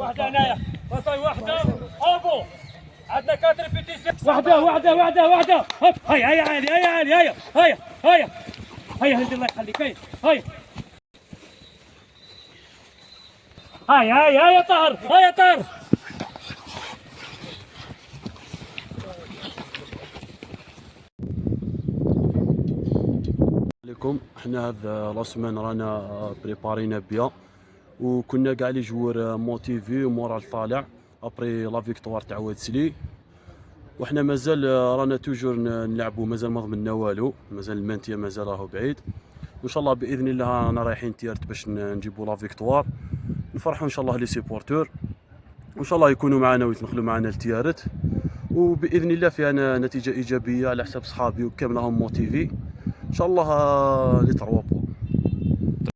واحده هنايا باصاي واحده ابو عندنا 4 ريبيتيسيون واحده هوب هيا عالي هيا هندي الله يخليك هيا طاهر عليكم. احنا هذا لاسمان رانا بريبارينا بيان وكنا كاع لي جوار موتيفي ومورال طالع ابري لا فيكتوار تاع واتسلي، وحنا مازال رانا توجور نلعبوا، مازال ما ضمننا والو، مازال المانتيا مازال راهو بعيد، وان شاء الله باذن الله رانا رايحين تيارت باش نجيبوا لا فيكتوار، نفرحوا ان شاء الله لي سيبورتور، وان شاء الله يكونوا معنا ويتنقلوا معنا لتيارت، وباذن الله فيها نتيجه ايجابيه على حساب صحابي وكاملهم موتيفي ان شاء الله لي 3